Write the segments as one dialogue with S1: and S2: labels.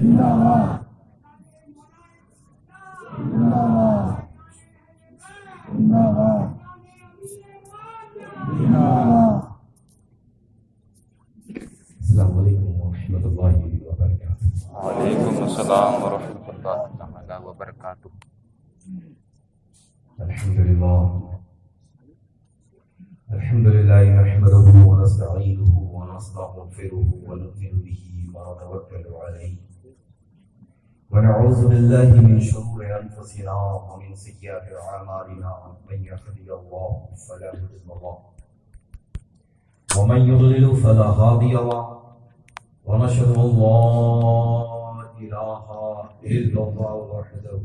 S1: السلام علیکم ورحمۃ اللہ وبرکاتہ.
S2: وعلیکم السلام ورحمۃ اللہ تعالی وبرکاتہ.
S1: الحمد للہ نحمده ونستعینه ونستغفره ونؤمن به ونتوکل علیہ ونعوذ باللہ من شرور انفسنا ومن سیئات اعمالنا من يهده الله فلا مضل له ومن يضلل فلا هادي له ونشهد ان لا اله الا الله وحده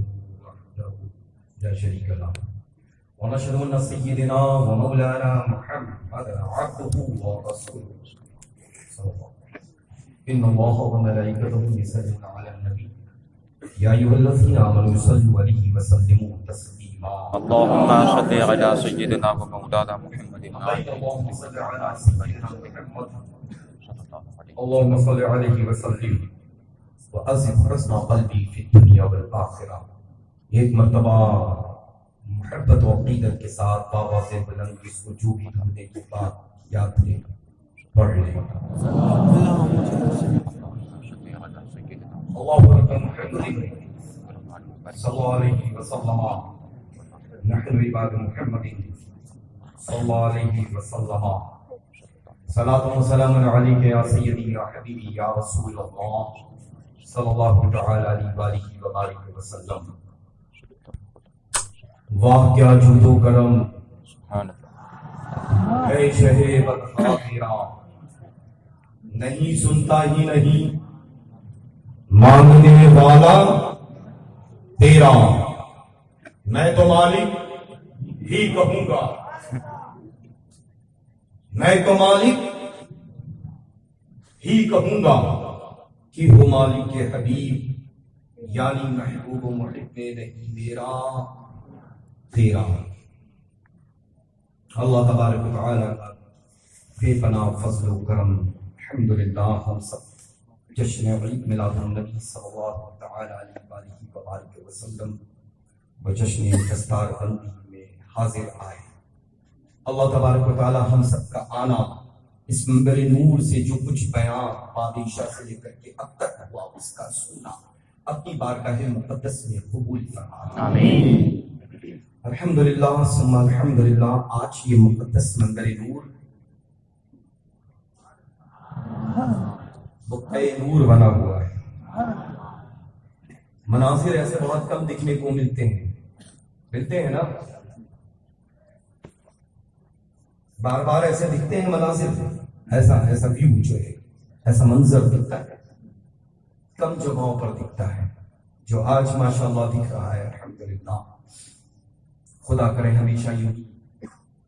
S1: لا شريك له ونشهد ان سيدنا ومولانا محمدا عبده ورسوله صلى الله عليه وسلم. ان الله وملائكته يصلون على النبي يا ايها الذين امنوا صلوا عليه وسلموا تسليما.
S2: اللهم صل على سيدنا ومولانا محمد
S1: اللهم صل على سيدنا محمد اللهم صل عليه وسلم وأزد حسن قلبي في الدنيا والآخرة. ایک مرتبہ محبت و عقیدت کے ساتھ بابا سے بلند اس کو جو بھی ہم نے کی بات یاد لے پڑھ لیں. اللہ اکبر محمد صلی اللہ علیہ وسلم نحن عباد محمد صلی اللہ علیہ وسلم. صلاۃ و سلام علیک یا سیدی یا حبیبی یا رسول اللہ صلی اللہ تعالی علیہ وآلہ وبارک وسلم. واہ کیا جود و کرم ہے شہ بدخا تیرا، نہیں سنتا ہی نہیں مانگنے والا تیرا. میں تو مالک ہی کہوں گا، میں تو مالک ہی کہوں گا کہ وہ مالک کے حبیب یعنی محبوب و محب نہیں میرا تیرا. اللہ تبارک و تعالی کا بے پناہ فضل و کرم. الحمدللہ ہم سب جشن عید میلاد النبی صلی اللہ تعالی علیہ وآلہ وبارک وسلم و جشن دستار بندی میں حاضر آئے. اللہ تبارک و تعالی ہم سب کا آنا اس منبر نور سے جو کچھ بیان بادشاہ سے لے کر کے اب تک ہوا اس کا سننا اپنی بارگاہ مقدس میں قبول فرمائے. آمین. الحمدللہ ثم الحمدللہ. آج یہ مقدس منبر نور بقعہ نور بنا ہوا ہے. مناظر ایسے بہت کم دیکھنے کو ملتے ہیں نا، بار بار ایسے دکھتے ہیں مناظر، ایسا ویو جو ہے، ایسا منظر دکھتا ہے کم جگہوں پر دکھتا ہے جو آج ماشاءاللہ دکھ رہا ہے. الحمدللہ خدا کرے ہمیشہ یوں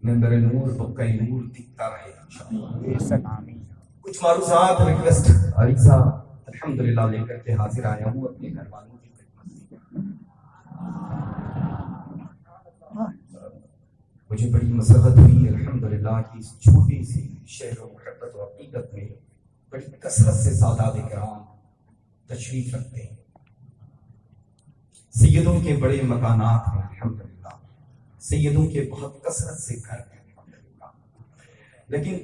S1: منبر نور بقعہ نور دکھتا رہے انشاءاللہ. کچھ معروضات ریکویسٹ عریضہ الحمدللہ لے کر کے حاضر آیا ہوں اپنے گھر والوں کی خدمت میں. مجھے بڑی مسرت ہوئی الحمدللہ کہ اس چھوٹی سی شہر و محبت و عقیدت میں بڑی کثرت سے سادات کرام تشریف رکھتے ہیں. سیدوں کے بڑے مکانات ہیں الحمدللہ، سیدوں کے بہت کثرت سے گھر ہیں الحمدللہ. لیکن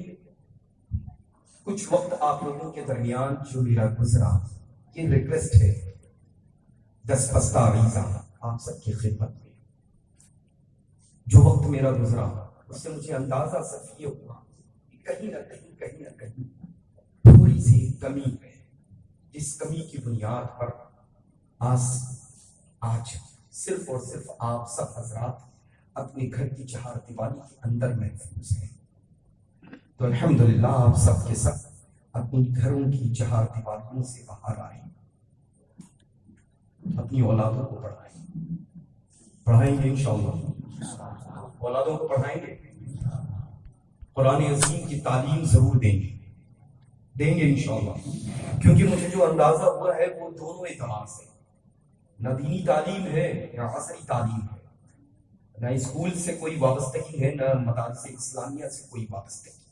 S1: کچھ وقت آپ لوگوں کے درمیان جو میرا گزرا یہ ریکویسٹ ہے دس پستہ عریضہ آپ سب کی خدمت میں. جو وقت میرا گزرا اس سے مجھے اندازہ صرف یہ ہوا کہ کہیں نہ کہیں تھوڑی سی کمی ہے، جس کمی کی بنیاد پر آج صرف اور صرف آپ سب حضرات اپنے گھر کی چہار دیواری کے اندر محفوظ ہیں. تو الحمدللہ آپ سب کے سب اپنی گھروں کی چہار دیواریوں سے باہر آئیں، اپنی اولادوں کو پڑھائیں گے انشاءاللہ. اولادوں کو پڑھائیں گے، قرآن عظیم کی تعلیم ضرور دیں گے انشاءاللہ. کیونکہ مجھے جو اندازہ ہوا ہے وہ دونوں اعتبار سے، نہ دینی تعلیم ہے نہ عصری تعلیم ہے، نہ اسکول سے کوئی وابستگی ہے نہ مدارس اسلامیہ سے کوئی وابستگی.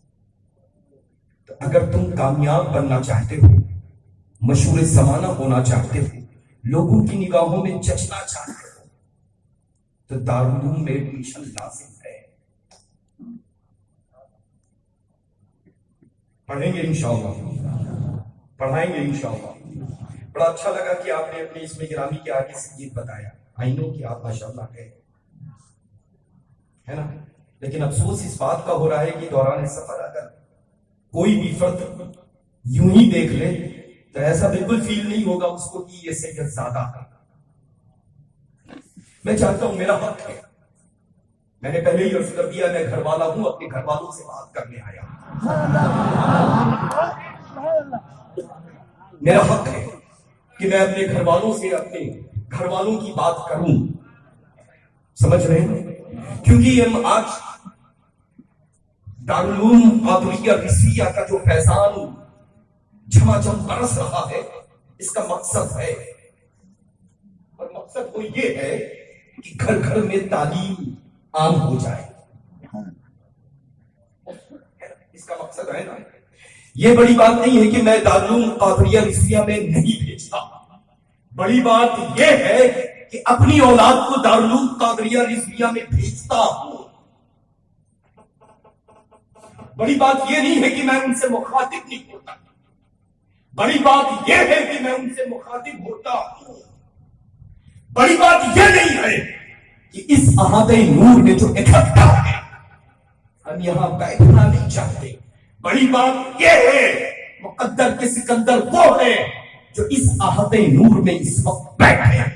S1: تو اگر تم کامیاب بننا چاہتے ہو، مشہور زمانہ ہونا چاہتے ہو، لوگوں کی نگاہوں میں جچنا چاہتے ہو، تو دارالعلوم میں ایڈمیشن لازم ہے۔ پڑھیں گے انشاءاللہ، پڑھائیں گے انشاءاللہ۔ بڑا اچھا لگا کہ آپ نے اپنے اس میں گرامی کے آگے سے یہ بتایا۔ آئی نو کہ آپ ماشاءاللہ ہے نا، لیکن افسوس اس بات کا ہو رہا ہے کہ دوران سفر اگر کوئی بھی فرد یوں ہی دیکھ لے تو ایسا بالکل فیل نہیں ہوگا اس کو کہ یہ سید زیادہ ہے۔ میں چاہتا ہوں، میرا حق ہے، میں نے پہلے ہی عرض کر دیا، میں گھر والا ہوں، اپنے گھر والوں سے بات کرنے آیا ہوں۔ میرا حق ہے کہ میں اپنے گھر والوں سے اپنے گھر والوں کی بات کروں، سمجھ رہے ہیں؟ کیونکہ ہم آج دارالعلوم قادریہ رضویہ کا جو فیضان جھماجھم برس رہا ہے، اس کا مقصد ہے، اور مقصد وہ یہ ہے کہ گھر گھر میں تعلیم عام ہو جائے۔ اس کا مقصد ہے نا۔ یہ بڑی بات نہیں ہے کہ میں دارالعلوم قادریہ رضویہ میں نہیں بھیجتا، بڑی بات یہ ہے کہ اپنی اولاد کو دارالعلوم قادریہ رضویہ میں بھیجتا ہوں۔ بڑی بات یہ نہیں ہے کہ میں ان سے مخاطب نہیں ہوتا، بڑی بات یہ ہے کہ میں ان سے مخاطب ہوتا ہوں۔ بڑی بات یہ نہیں ہے کہ اس احاطہ نور میں جو اکٹھا ہے ہم یہاں بیٹھنا نہیں چاہتے، بڑی بات یہ ہے مقدر کے سکندر وہ ہے جو اس احاطہ نور میں اس وقت بیٹھے ہیں۔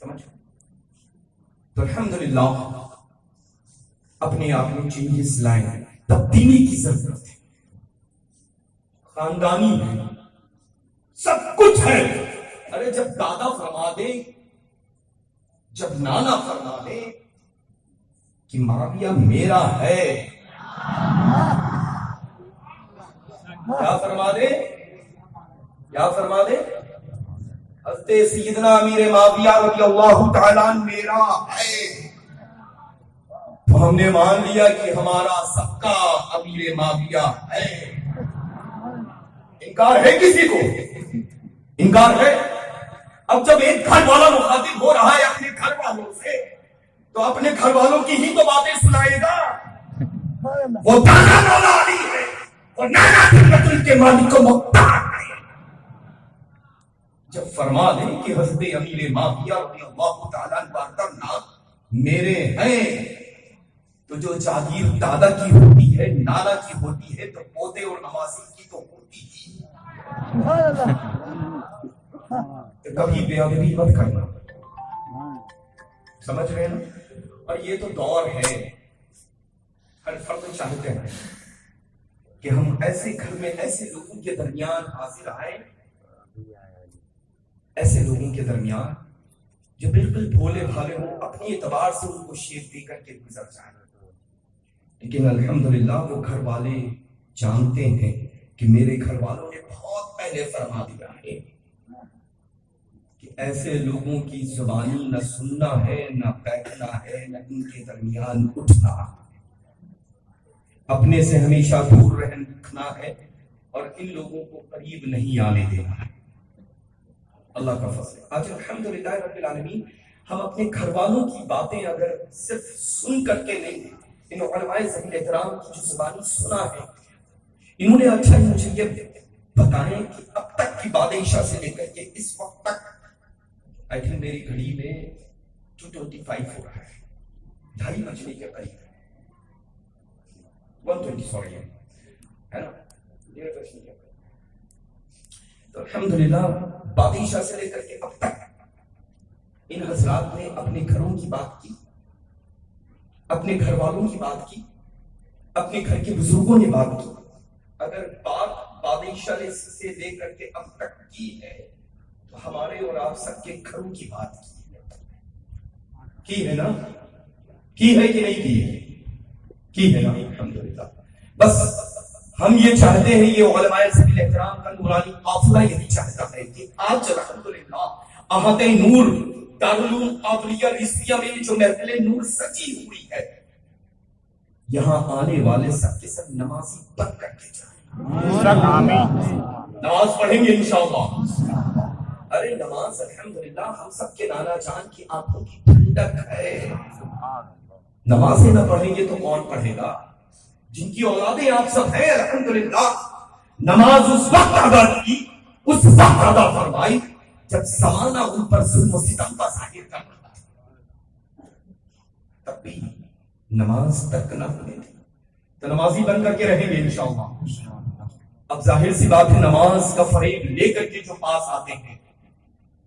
S1: سمجھ؟ تو الحمدللہ اپنے آپ میں چینجز لائیں، تبدیلی کی ضرورت ہے، خاندانی ہے، سب کچھ ہے۔ ارے جب دادا فرما دے، جب نانا فرما دے کہ معاویہ میرا ہے، کیا فرما دے؟ کیا فرما دے؟ حضرت سیدنا امیر معاویہ رضی اللہ تعالیٰ عنہ میرا ہے، تو ہم نے مان لیا کہ ہمارا سب کا امیر معاویہ ہے۔ انکار ہے کسی کو؟ انکار ہے؟ اب جب ایک گھر والا مخاطب ہو رہا ہے اپنے گھر والوں سے، تو اپنے گھر والوں کی ہی تو باتیں سنائے گا۔ وہ دادا مولا علی ہے، وہ نانا جنت کے مالک و مختار ہے۔ جب فرما دیں کہ حضرت امیر معاویہ رضی اللہ تعالیٰ عنہ میرے ہیں، تو جو جاگیر دادا کی ہوتی ہے، نانا کی ہوتی ہے، تو پوتے اور نوازی کی تو ہوتی ہی۔ کبھی بے ادبی مت کرنا، سمجھ رہے ہیں نا؟ اور یہ تو دور ہے، ہر فرد چاہتے ہیں کہ ہم ایسے گھر میں ایسے لوگوں کے درمیان حاضر آئیں، ایسے لوگوں کے درمیان جو بالکل بھولے بھالے ہوں، اپنی اعتبار سے ان کو شیپ دے کر کے گزر جائیں، لیکن الحمدللہ وہ گھر والے جانتے ہیں کہ میرے گھر والوں نے بہت پہلے فرما دیا ہے کہ ایسے لوگوں کی زبانی نہ سننا ہے، نہ بیٹھنا ہے، نہ ان کے درمیان اٹھنا، اپنے سے ہمیشہ دور رکھنا ہے، اور ان لوگوں کو قریب نہیں آنے دینا ہے۔ اللہ کا فضل ہے، آج الحمدللہ رب العالمین ہم اپنے گھر والوں کی باتیں اگر صرف سن کر کے نہیں، ان علماء ذوی احترام کی جو زبانی سنا ہے، انہوں نے اچھا مجھے یہ بتائیں کہ اب تک کی بادشاہ سے لے کر کے اس وقت تک آئی تھنک میری گھڑی میں 2:25 ہو رہا ہے، 2:30 بجنے کے قریب ہے، 1:20 سوری ہے نا، تو الحمدللہ بادشاہ سے لے کر کے اب تک ان حضرات نے اپنے گھروں کی بات کی، اپنے گھر والوں کی بات کی، اپنے گھر کے بزرگوں نے بات کی۔ اگر بات بادشاہ سے لے کر کے اب تک کی ہے تو ہمارے اور آپ سب کے گھروں کی بات کی ہے نا؟ کی ہے کہ نہیں کی ہے؟ کی ہے نا؟ الحمدللہ۔ بس ہم یہ چاہتے ہیں، یہ علماء ذوی احترام کا نورانی قافلہ یہی چاہتا ہے کہ آج الحمدللہ احاطہ نور دارالعلوم قادریہ رضویہ میں جو محفل نور سجی ہوئی ہے، یہاں آنے والے سب کے سب نمازی بن کر کے جائیں، نماز پڑھیں گے انشاءاللہ. ارے نماز الحمدللہ ہم سب کے نانا جان کی آنکھوں کی ٹھنڈک ہے. نمازیں نہ پڑھیں گے تو کون پڑھے گا؟ جن کی اولادیں آپ سب ہیں الحمدللہ نماز اس وقت ادا کی، اس وقت ادا فرمائی جب زمانہ ان پر ظلم و ستم کا ظاہر کرتا ہے، تب بھی نماز تک نہ ہونے دی. تو نمازی بن کر کے رہیں گے انشاءاللہ. اب ظاہر سی بات ہے نماز کا فریب لے کر کے جو پاس آتے ہیں،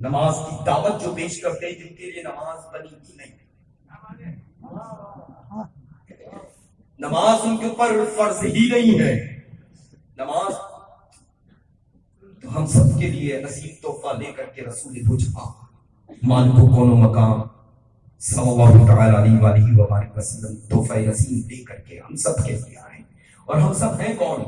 S1: نماز کی دعوت جو پیش کرتے ہیں، جن کے لیے نماز بنی ہی نہیں، نماز ان کے اوپر فرض ہی نہیں ہے. نماز تو ہم سب کے لیے عظیم تحفہ لے کر کے رسول بجھا مالک و کون و مقام صلی اللہ تعالی علیہ وآلہ وبارک وسلم تحفہ عظیم لے کر کے ہم سب کے لیے آئے. اور ہم سب ہیں کون؟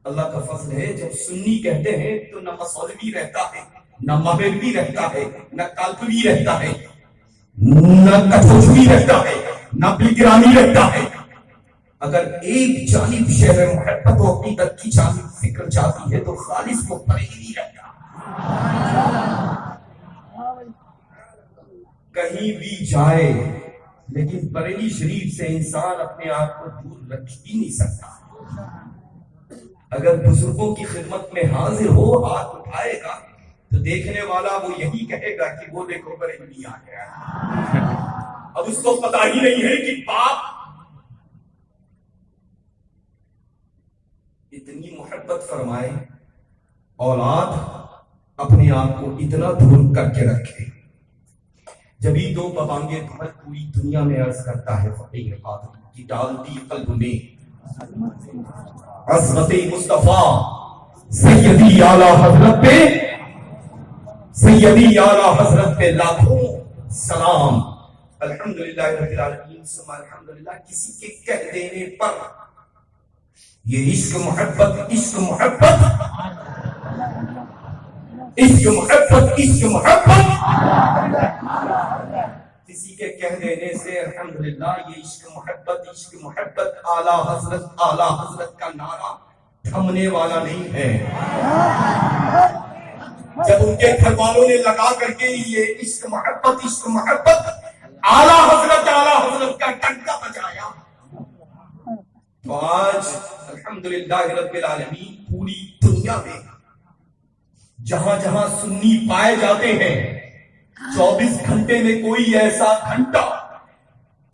S1: اللہ کا فضل ہے جب سنی کہتے ہیں تو نہ مصولوی رہتا ہے، نہ مغربی رہتا ہے، نہ کالپوی رہتا ہے، نہ کچھوی رہتا ہے، نہ بلگرانی رہتا ہے. اگر ایک جانب شہر محبت و عقیدت کی جانب فکر جاتی ہے تو خالص مختلف رہتا. کہیں بھی جائے لیکن بریلی شریف سے انسان اپنے آپ کو دور رکھ ہی نہیں سکتا. اگر بزرگوں کی خدمت میں حاضر ہو، ہاتھ اٹھائے گا تو دیکھنے والا وہ یہی کہے گا کہ وہ دیکھو بریلی آ گیا. اب اس کو پتا ہی نہیں ہے کہ باپ اتنی محبت فرمائے، اولاد اپنے آپ کو اتنا دور کر کے رکھے. جبھی دو ببانگے بھر پوری دنیا میں عرض کرتا ہے فقیر قادری کی ڈالتی قلب میں عظمت مصطفیٰ سیدی اعلیٰ حضرت پہ، سیدی اعلیٰ حضرت پہ لاکھوں سلام. الحمدللہ رب العالمین ثم الحمدللہ. کسی کے کہہ دینے پر یہ عشق محبت، عشق محبت، عشق محبت، عشق محبت، کسی کے کہہ دینے سے الحمدللہ یہ عشق محبت، عشق محبت اعلیٰ حضرت، اعلیٰ حضرت کا نعرہ تھمنے والا نہیں ہے. جب ان کے گھر والوں نے لگا کر کے یہ عشق محبت، عشق محبت اعلیٰ حضرت، اعلیٰ حضرت کا ڈنکا بجایا تو آج الحمدللہ رب العالمین پوری دنیا میں جہاں جہاں سنی پائے جاتے ہیں 24 گھنٹے میں کوئی ایسا گھنٹہ،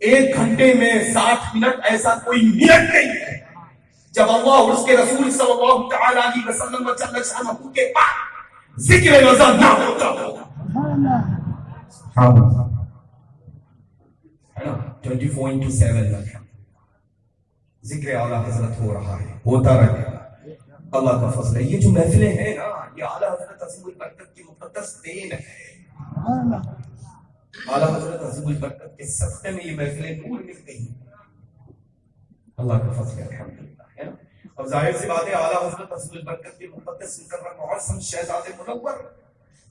S1: 1 گھنٹے میں 60 منٹ ایسا کوئی منٹ نہیں ہے جب اللہ اور اس کے رسول صلی اللہ تعالی علیہ وسلم جل شانہ کے پاس ذکر نظر نہ ہوتا ہو. 24/7 ذکر اعلیٰ حضرت ہو رہا ہے، ہوتا رہے گا. اللہ کا فضل ہے. یہ جو محفلیں ہیں نا، یہ اعلیٰ حضرت عظیم البرکت کی مقدس دین ہے. اعلیٰ حضرت عظیم البرکت کے صدقے میں یہ محفلیں نور مل گئی. اللہ کا فضل ہے الحمدللہ، ہے نا. اب ظاہر سی بات ہے اعلیٰ حضرت عظیم البرکت کے مقدس مکرم معظم شہزاد منور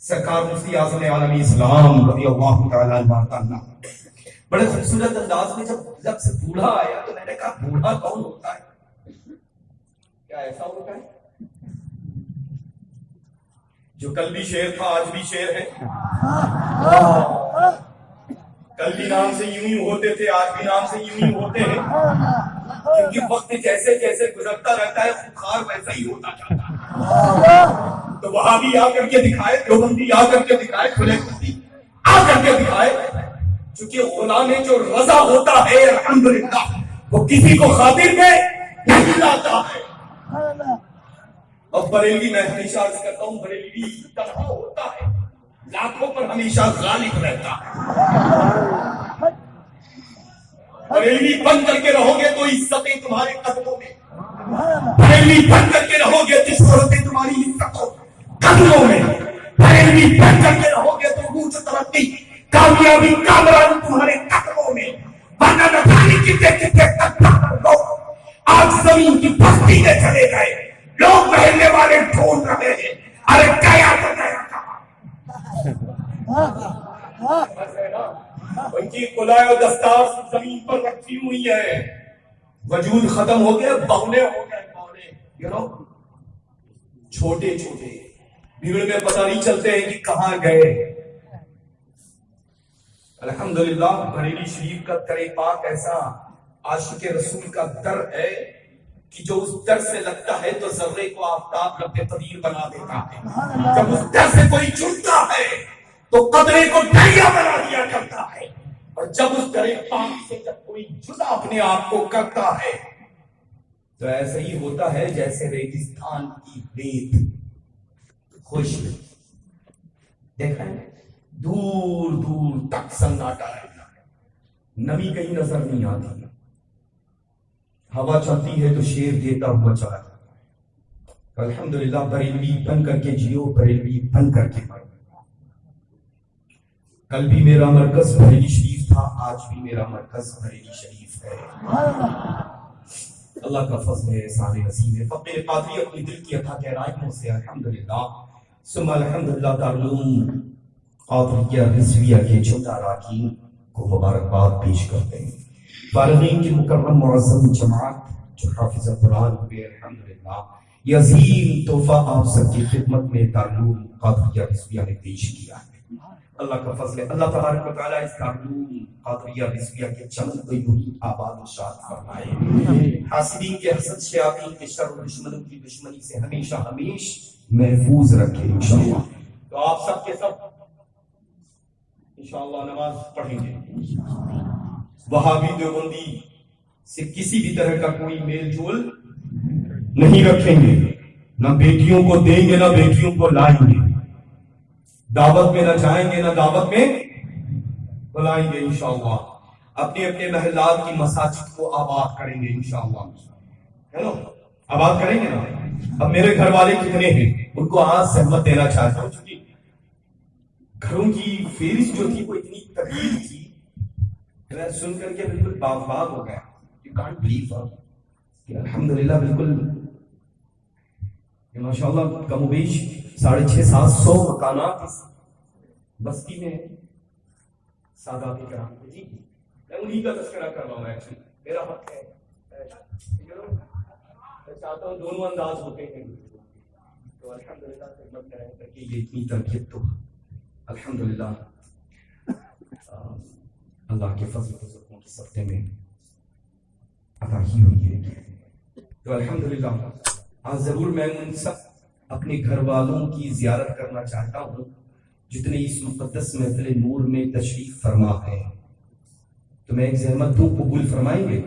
S1: سرکار مفتی اعظم عالم اسلام رضی اللہ تعالیٰ عنہ بڑے خوبصورت انداز میں جب لفظ بوڑھا آیا تو میں نے کہا بوڑھا کون ہوتا ہے؟ کیا ایسا ہوتا ہے جو کل بھی شیر تھا آج بھی شیر ہے؟ کل بھی نام سے یوں ہی ہوتے تھے، آج بھی نام سے یوں ہی ہوتے ہیں، کیونکہ وقت جیسے جیسے گزرتا رہتا ہے خودخار ویسا ہی ہوتا جاتا ہے. تو وہاں بھی آ کر کے دکھائے، دیوبندی آ کر کے دکھائے، کھلے کھلی آ کر کے دکھائے. چونکہ غلام جو رضا ہوتا ہے الحمدللہ وہ کسی کو خاطر میں نہیں لاتا ہے. اور بریلوی میں ہمیشہ عرض کرتا ہوں، بریلوی تنہا ہوتا ہے، لاکھوں پر ہمیشہ غالب رہتا ہے. بریلوی بن کر کے رہو گے تو عزتیں تمہارے قدموں میں، بریلوی بن کر کے رہو گے تو شہرتیں تمہاری عزتوں قدموں میں، بریلوی بن کر کے رہو گے تو روح ترقی کامیابی کامرانی تمہارے قدموں میں. ورنہ نہ جانے کتنے کتنے تک لوگ آج زمین کی بستی میں چلے گئے، لوگ پہننے والے ڈھونڈ رہے ہیں. ارے گیا تو گیا کہاں؟ ان کی قلعہ و دستار زمین پر رکھی ہوئی ہے، وجود ختم ہو گیا، بونے ہو گئے بونے.
S3: چھوٹے چھوٹے بھیڑ میں پتہ نہیں چلتے ہیں کہ کہاں گئے. الحمدللہ بریلی شریف کا در پاک ایسا عاشق رسول کا در ہے کہ جو اس در سے لگتا ہے تو ذرے کو آفتاب رب قدیر بنا دیتا ہے. جب اس در سے کوئی جڑتا ہے تو قدرے کو دریا بنا دیا کرتا ہے. اور جب اس در پاک سے جب کوئی جدا اپنے آپ کو کرتا ہے تو ایسا ہی ہوتا ہے جیسے ریگستان کی ریت خشک. دیکھا ہے دور دور تک سناٹا رہتا ہے, نمی کہیں نظر نہیں آتی. ہوا چلتی ہے تو شیر دیتا ہوا چلا جاتا ہے. الحمدللہ بریلوی بن کر کے جیو, بریلوی بن کر کے مرو. کل بھی میرا مرکز بریلی شریف تھا, آج بھی میرا مرکز بریلی شریف ہے. اللہ کا فضل ہے, احسان نصیب ہے. فقیر قادری اپنی دل کی عطا گہرائیوں سے الحمدللہ ثم الحمدللہ دارالعلوم قادریہ رضویہ کے چند اراکین کو مبارکباد پیش کرتے ہیں. فارغین کی مکرم معظم جماعت جو حافظ قرآن ہوئے الحمدللہ, یہ عظیم تحفہ آپ سب کی خدمت میں دارالعلوم قادریہ رضویہ نے پیش کیا ہے. اللہ کا فضل ہے. اللہ تبارک و تعالیٰ اس دارالعلوم قادریہ رضویہ کے چمن کو یوں ہی آباد و شاد فرمائے. حاسدین کے حسد, شیاطین کے شر و دشمنوں کی دشمنی سے ہمیشہ ہمیش محفوظ رکھے انشاءاللہ. تو آپ سب کے سب انشاءاللہ نماز پڑھیں گے. وہابی دیوبندی سے کسی بھی طرح کا کوئی میل جول نہیں رکھیں گے, نہ بیٹیوں کو دیں گے نہ بیٹیوں کو لائیں گے, دعوت میں نہ جائیں گے نہ دعوت میں بلائیں گے انشاءاللہ. اپنے اپنے محلات کی مساجد کو آباد کریں گے انشاءاللہ, ہے نا, آباد کریں گے نا. اب میرے گھر والے کتنے ہیں ان کو آج سہمت دینا چاہتا ہوں, چونکہ گھروں کی فہرست جو تھی وہ اتنی طویل تھی میں سن کر کے بالکل باغ باغ ہو گیا. یو کانٹ بلیو کہ الحمدللہ بالکل ماشاءاللہ کم و بیش 650-700 مکانات اس بستی میں سادات کرام. جی میں انہیں کا تذکرہ کر رہا ہوں. ایکچولی میرا حق ہے, میں چاہتا ہوں دونوں انداز ہوتے ہیں تو الحمدللہ خدمت میں رہ کر کے یہ اتنی تربیت تو الحمدللہ اللہ کے فضل و ذکر کے صدقے میں عطا ہی ہوئی ہے. تو الحمدللہ آج ضرور میں ان سب اپنے گھر والوں کی زیارت کرنا چاہتا ہوں جتنے اس مقدس محفل نور میں تشریف فرما ہے. تو میں ایک زحمت دوں, قبول فرمائیں گے,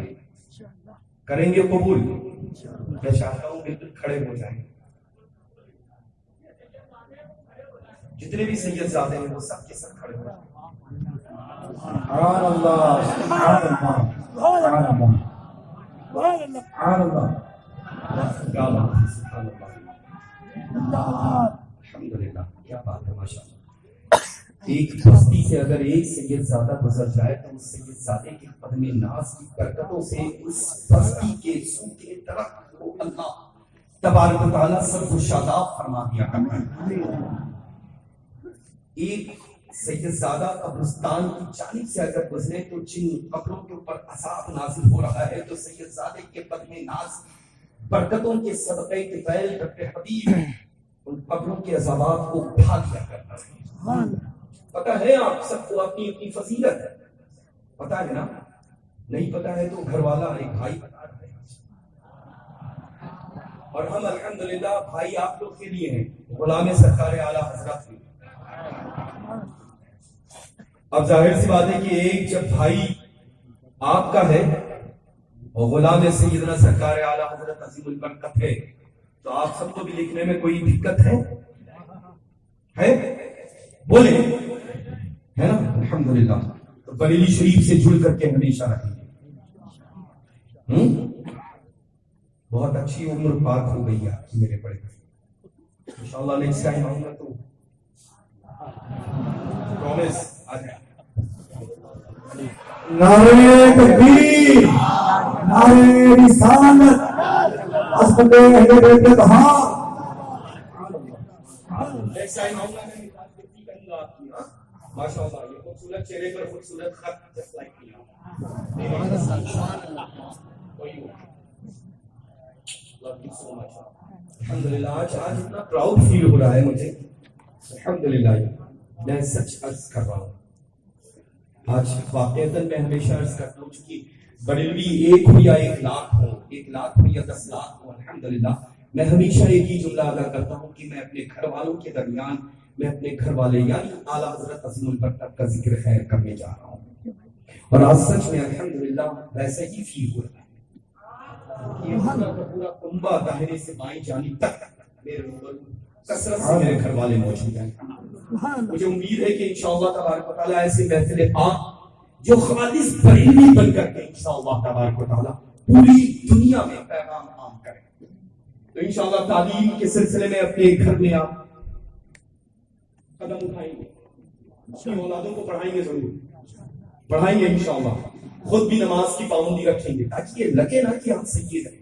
S3: کریں گے قبول؟ میں چاہتا ہوں بالکل کھڑے ہو جائیں. جتنے بھی سید زادے ہیں وہ سب کے سب کھڑے ہو جائیں. سبحان اللہ, سبحان اللہ, سبحان اللہ, سبحان اللہ, کیا بات ہے, سبحان اللہ, الحمدللہ, کیا بات ہے ماشاءاللہ. ایک بستی سے اگر ایک سید زادہ گزر جائے تو اس سید زادے کے قدم ناز کی برکتوں سے اس بستی کے سوکھے درخت کو اللہ تبارک و تعالیٰ سب کو شاداب فرما دیا کرتا ہے. ایک سید زادہ قبرستان کی جانب سے اگر گزرے تو جن قبروں کے اوپر عذاب نازل ہو رہا ہے تو سید زادے کے قدم ناز برکتوں کے صدقے کے فیل رب حبیب ان قبروں کے عذابات کو اٹھا دیا کرتا ہے. پتہ ہے آپ سب کو اپنی اپنی فضیلت ہے, پتہ ہے نا, نہیں پتہ ہے تو گھر والا ایک بھائی بتا رہا ہے. اور ہم الحمدللہ بھائی آپ لوگ کے لیے ہیں, غلام سرکار اعلیٰ حضرت ہیں. اب ظاہر سی بات ہے کہ ایک جب بھائی آپ کا ہے اور غلام سیدنا سرکار اعلیٰ حضرت عظیم البرکت ہے تو آپ سب کو بھی لکھنے میں کوئی دقت ہے بولے, ہے نا. الحمدللہ تو بریلی شریف سے جڑ کر کے ہمیشہ رہیں گے. بہت اچھی عمر پاک ہو گئی آپ کی میرے بڑے بھائی. انشاءاللہ نیکسٹ ٹائم آؤں گا تو پرومس آ جائے.
S4: نعرہ تکبیر, نعرہ رسالت, حسب اہل بیت اطہار.
S3: نیکسٹ ٹائم آؤں گا میں کہوں گا آپ کی. ماشاءاللہ یہ خوبصورت چہرے پر خوبصورت خط جسٹ لائک می. الحمدللہ آج اتنا پراؤڈ فیل ہو رہا ہے مجھے. الحمدللہ میں سچ عرض کر رہا ہوں. آج واقعتاً میں ہمیشہ عرض کرتا ہوں چونکہ بریلوی 1 ہو یا 1 لاکھ ہو، 1 لاکھ ہو یا 10 لاکھ ہو، الحمدللہ میں ہمیشہ ایک ہی جملہ ادا کرتا ہوں کہ میں اپنے گھر والوں کے درمیان میں اپنے گھر والے یعنی اعلیٰ حضرت عظیم البرکت کا ذکر خیر کرنے جا رہا ہوں. اور آج سچ میں الحمدللہ ویسے ہی فیل ہو رہا ہے. یہ پورا کنبہ داہنے سے بائیں جانب تک میرے روبرو کثرت سے میرے گھر والے موجود ہیں. مجھے امید ہے کہ انشاءاللہ تبارک و تعالیٰ ایسے محفل پاک جو خالص بریلوی بن کر کے انشاءاللہ تبارک و تعالیٰ پوری دنیا میں پیغام عام کریں. تو انشاءاللہ تعلیم کے سلسلے میں اپنے گھر میں آپ قدم اٹھائیں گے، اپنی اولادوں کو پڑھائیں گے، ضرور پڑھائیں گے انشاءاللہ. خود بھی نماز کی پابندی رکھیں گے تاکہ یہ لگے نا کہ ہم سید ہیں.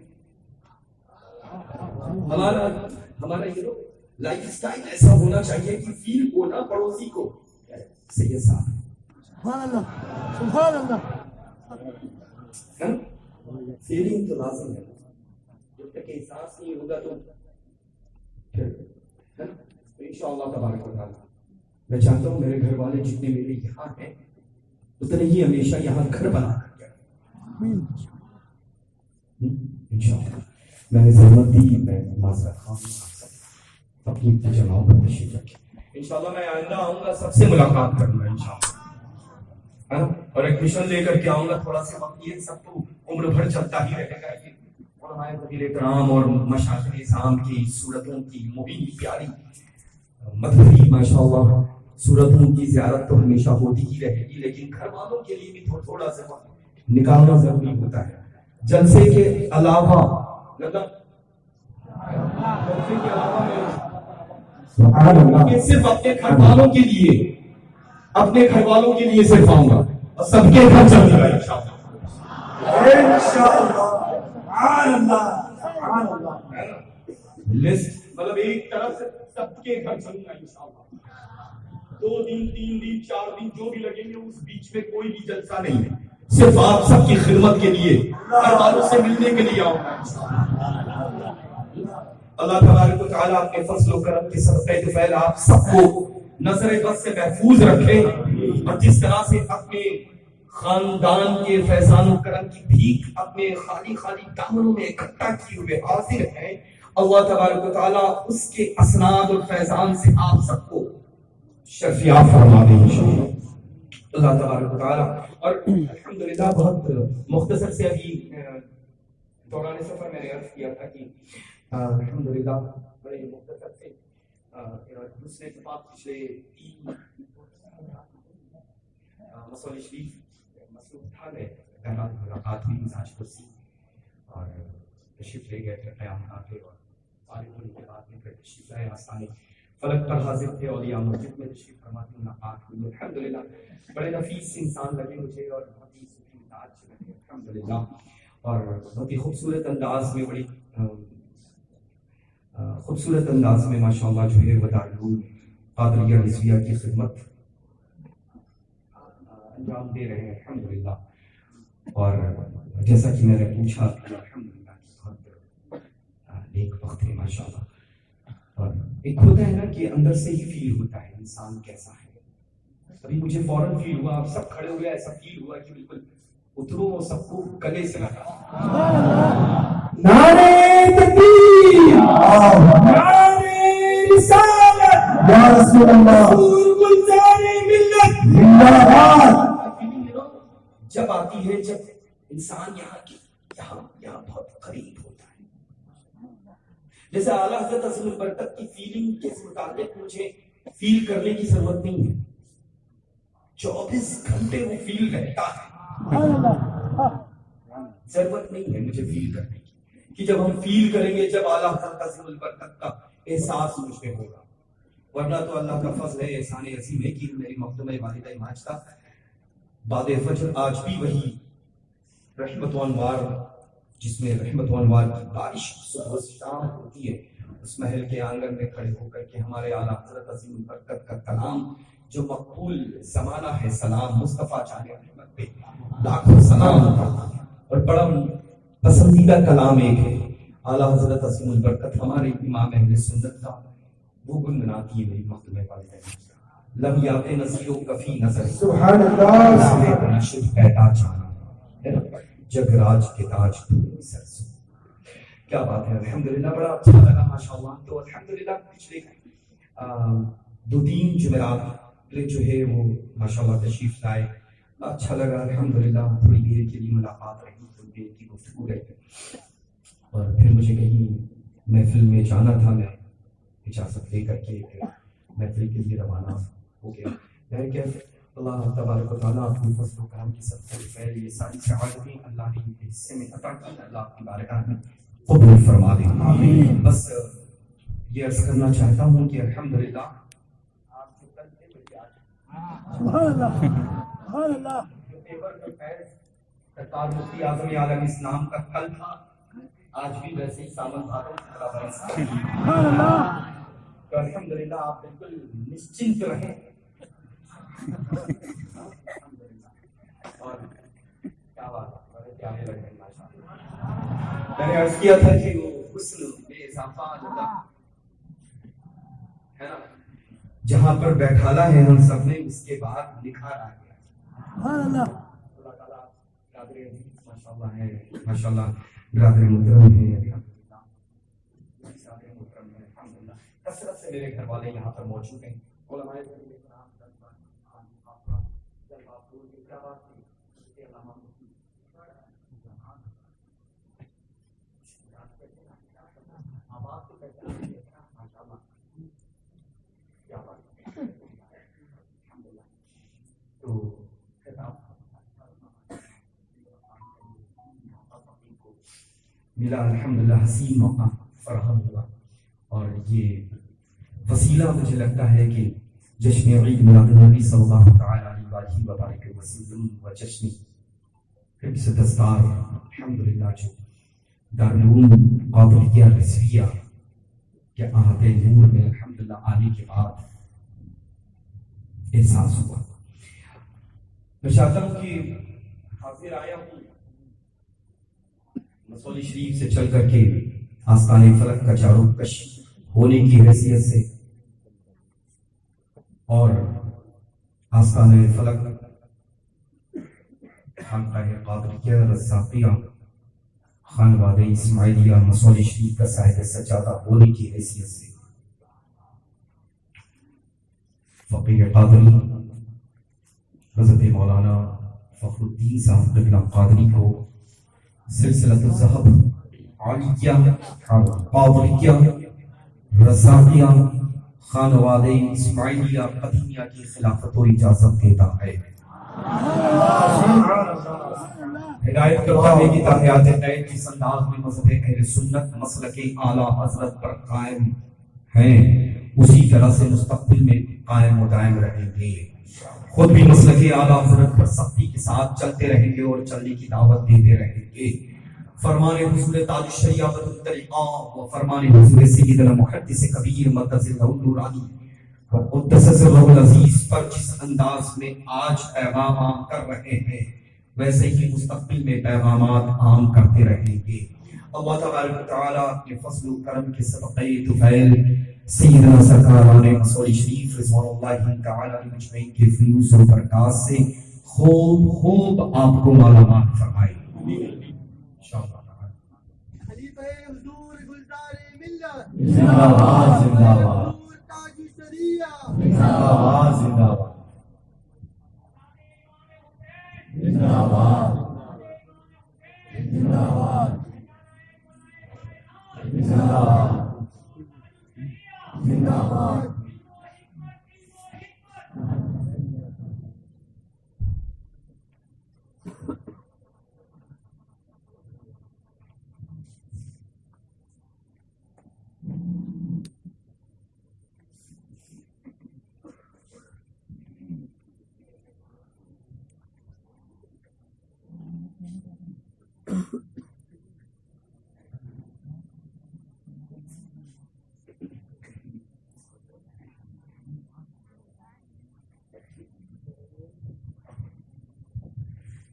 S3: ہمارا یہ لائف اسٹائل ایسا ہونا چاہیے کہ فیل کو نہ پڑوسی کو سید صاحب. سبحان اللہ سبحان اللہ. فیلنگ تو لازم ہے، جب تک احساس نہیں ہوگا تو پھر انشاءاللہ تبارک و تعالیٰ میں چاہتا ہوں میرے گھر والے جتنے میرے یہاں ہیں اتنے ہی ہمیشہ یہاں گھر بنا کر کے انشاءاللہ. میں نے ضرورت دی میں معذرت خواہ اپنی جماعوں پر تشریف رکھیں. انشاءاللہ میں آئندہ آؤں گا، سب سے ملاقات کروں گا انشاءاللہ، اور ایک مشن لے کر کے آؤں گا. تھوڑا سا وقت یہ سب تو عمر بھر چلتا ہی رہے گا کہ علماء فضیل کرام اور مشائخ نظام کی صورتوں کی مبین پیاری مدھری ماشاءاللہ صورتوں کی زیارت تو ہمیشہ ہوتی ہی رہے گی، لیکن گھر والوں کے لیے بھی تھوڑا سا وقت نکالنا ضروری ہوتا ہے. جلسے کے علاوہ صرف اپنے گھر والوں کے لیے صرف آؤں گا اور سب کے گھر چلے گا لسٹ، مطلب ایک طرف سے سب کے گھر چلوں گا انشاءاللہ. 2 دن 3 دن 4 دن جو بھی لگیں گے اس بیچ میں کوئی بھی جلسہ نہیں ہے، صرف آپ سب کی خدمت کے لیے گھر والوں سے ملنے کے لیے آؤں گا. اللہ تبارک و تعالیٰ اپنے فضل و کرم کے صدقے طفیل آپ سب کو نظر بد سے محفوظ رکھے، اور جس طرح سے اپنے خاندان کے فیضان و کرم کی بھیک اپنے خالی دامنوں میں اکٹھا کیے ہوئے حاضر ہیں، اللہ تبارک و تعالیٰ اس کے اسناد اور فیضان سے آپ سب کو شفیع فرما دے انشاءاللہ. اللہ تبارک و تعالیٰ. اور الحمدللہ بہت مختصر سے ابھی دوران سفر میں نے عرض کیا تھا کہ الحمدللہ بڑے مختصر سے دوسرے اتفاق پچھلے 3 مسئلہ شریف مصروف تھا گئے پہلا ملاقات ہوئی مزاج کرسی اور تشریف لے گئے تھے قیام کافی، اور فارغ ہونے کے بعد میں پھر تشریف لائے آسانی فلک پر حاضر تھے، اولیاء مسجد میں تشریف فرماتی ملاقات ہوئی. الحمدللہ بڑے نفیس انسان لگے مجھے اور بہت ہی صوفی مزاج لگے الحمدللہ، اور بہت ہی خوبصورت انداز میں بڑی خوبصورت انداز میں ماشاءاللہ جو ہے ودارالعلوم قادریہ رضویہ کی خدمت انجام دے رہے ہیں الحمدللہ. اور جیسا کہ میں نے پوچھا الحمدللہ بہت نیک وقت ہے ماشاءاللہ. اور ایک ہوتا ہے نا کہ اندر سے ہی فیل ہوتا ہے انسان کیسا ہے. ابھی مجھے فوراً فیل ہوا، آپ سب کھڑے ہوئے ایسا فیل ہوا کہ بالکل اترو اور سب کو گلے سے لگا. نعرے تکبیر، نعرے رسالت، یا رسول اللہ، گلزار ملت زندہ باد. جب آتی ہے جب انسان یہاں بہت قریب ہوتا ہے. جیسے اعلیٰ حضرت عظیم البرکت کی فیلنگ کے متعلق مجھے فیل کرنے کی ضرورت نہیں ہے، 24 گھنٹے وہ فیل رہتا ہے. ضرورت نہیں ہے مجھے فیل کرنے کی، کہ جب ہم فیل کریں گے جب اعلیٰ حضرت عظیم البرکت کا احساس مجھ میں ہوگا. ورنہ تو اللہ کا فضل ہے، احسان عظیم ہے کہ میری مخدومہ والدہ ماجدہ بعد فجر آج بھی وہی رحمت و انوار، جس میں رحمت و انوار کی بارش صبح شام ہوتی ہے، اس محل کے آنگن میں کھڑے ہو کر کے ہمارے اعلیٰ حضرت عظیم البرکت کا کلام جو مقبول زمانہ ہے، سلام مصطفیٰ جان رحمت پہ لاکھوں سلام، اور بڑا پسندیدہ کلام ایک ہے
S1: اعلیٰ حضرت عظیم البرکت ہمارے امام اہل سنت کا وہ گنگناتی ہے میری مخدوم والدین، لم یات نظیر و کفی نظر
S4: سبحان اللہ
S1: نشد پیدا جانا جگ راج کے تاج تو سر سو. کیا بات ہے، الحمدللہ بڑا اچھا لگا ماشاءاللہ. تو الحمدللہ پچھلے 2-3 جمعرات جو ہے وہ ماشاءاللہ تشریف لائے، اچھا لگا الحمدللہ. تھوڑی دیر کے لیے ملاقات رہی، تھوڑی دیر کی گفتگو رہی، اور پھر مجھے کہیں محفل میں جانا تھا. میں اجازت لے کر کے محفل کے لیے روانہ ہو گیا. میں کہ اللہ تبارک و تعالیٰ آپ کی فضل و کرم کی سب سے پہلے یہ ساری سعادتیں اللہ نے ان کے حصے میں عطا کی، اللہ آپ کی بارگاہ میں قبول فرما دیں. بس یہ عرض کرنا چاہتا ہوں کہ الحمدللہ آپ جو کل تھے مجھے آج
S4: سبحان اللہ سبحان اللہ
S1: جو پیپر کا فیض سرکار مفتی اعظم عالم اسلام کا کل تھا، آج بھی ویسے ہی سامن بھاروں کی طرح برسا.
S4: سبحان اللہ.
S1: تو الحمدللہ آپ بالکل نشچنت رہیں. اور کیا بات ہے، بڑے پیارے لگ رہے ہیں ماشاءاللہ. میں نے عرض کیا تھا کہ وہ حسن بے اضافہ اللہ ہے نا، جہاں پر بیٹھالا ہے ہم سب نے، اس کے بعد نکھار آ گیا.
S4: سبحان اللہ.
S1: اللہ تعالیٰ برادر عزیز ماشاءاللہ ہے، ماشاءاللہ برادر محترم ہے، الحمدللہ برادر محترم ہے الحمدللہ. کثرت سے میرے گھر والے یہاں پر موجود ہیں. علماء ملا الحمدللہ، حسین موقع فراہم ہوا، اور یہ وسیلہ مجھے لگتا ہے کہ جشن عید میلاد النبی صلی اللہ تعالی علیہ وآلہ وسلم و جشن حفظ دستار الحمدللہ جو دارالعلوم قادریہ رضویہ کے احاطہ نور میں الحمدللہ آنے کے بعد احساس ہوا. میں چاہتا ہوں کہ حاضر آیا ہوں مسولی شریف سے چل کر کے آستان فلک کا چاروں کش ہونے کی حیثیت سے، اور آستان فلک خانقاہ قادریہ رزاقیہ خانوادہ اسماعیلیہ مسولی شریف کا صاحب سجادہ ہونے کی حیثیت سے فقیر قادری حضرت مولانا فخر الدین صاحب قبلہ قادری کو سلسلۃ الذہب عالیہ قادریہ رزاقیہ خانوادہ اسماعیلیہ قدیمیہ کی خلافت و اجازت دیتا ہے. ہدایت کرتا ہے کہ تحیات نئے جس انداز میں مذہب اہل سنت مسلک اعلیٰ حضرت پر قائم ہیں، اسی طرح سے مستقبل میں قائم و دائم رہیں گے. خود بھی مسلک اعلیٰ حضرت پر سختی کے ساتھ چلتے رہیں گے اور چلنے کی دعوت دیتے رہیں گے. فرمان حضور تاج الشریعت الطریقہ و فرمان حضور سیدنا محدث کبیر مقدس نورانی و قدس سرہ العزیز پر جس انداز میں آج پیغام عام کر رہے ہیں، ویسے ہی مستقبل میں پیغامات عام کرتے رہیں گے. اللہ تبارک و تعالیٰ اپنے فضل و کرم کے صدقہ طفیل سیدنا سرکاران مسولی شریف رضوان اللہ تعالیٰ علیہ مجمعین کے فیوز و برکات سے خوب خوب آپ کو مالا مال فرمائے.
S5: خلیفہ حضور گلزار ملت
S4: زندہ باد زندہ باد
S5: حضور تاج الشریعہ
S4: زندہ باد زندہ باد زندہ باد زندہ باد زندہ باد زندہ باد.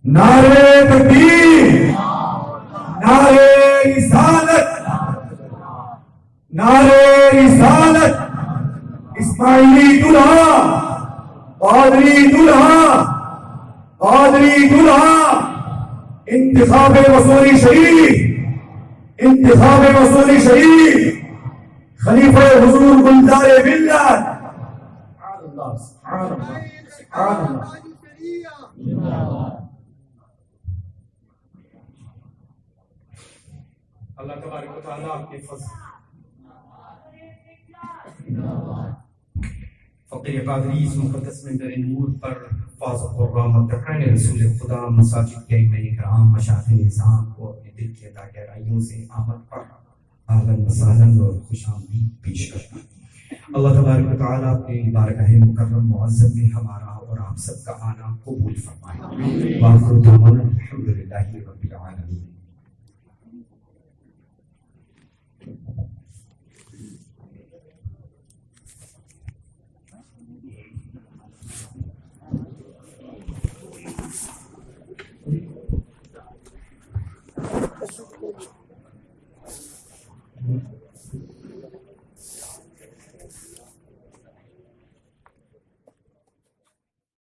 S4: نعرے تکبیر، نعرے رسالت، نعرے رسالت، اسماعیلی دلہا، قادری دلہا، قادری دلہا، انتخاب وصولی شریف، انتخاب وصولی شریف، خلیفہ حضور گلزار ملت. سبحان اللہ، سبحان اللہ، سبحان اللہ.
S5: تاج الشریعہ.
S3: اللہ تبارک و تعالیٰ آپ کے فضل فقیر قادری اس مقدس منبر نور پر فاض قرآن تقرین رسول خدا مساجد کے ائمہ کرام مشائخ نظام کو اپنے دل کی عطا گہرائیوں سے آمد پر اہلاً و سہلاً اور خوش آمدید پیش کرتا ہے. اللہ تبارک و تعالیٰ اپنے بارگاہ مکرم معظم میں ہمارا اور آپ سب کا آنا قبول فرمائے. وآخر دعوانا الحمدللہ رب العالمین.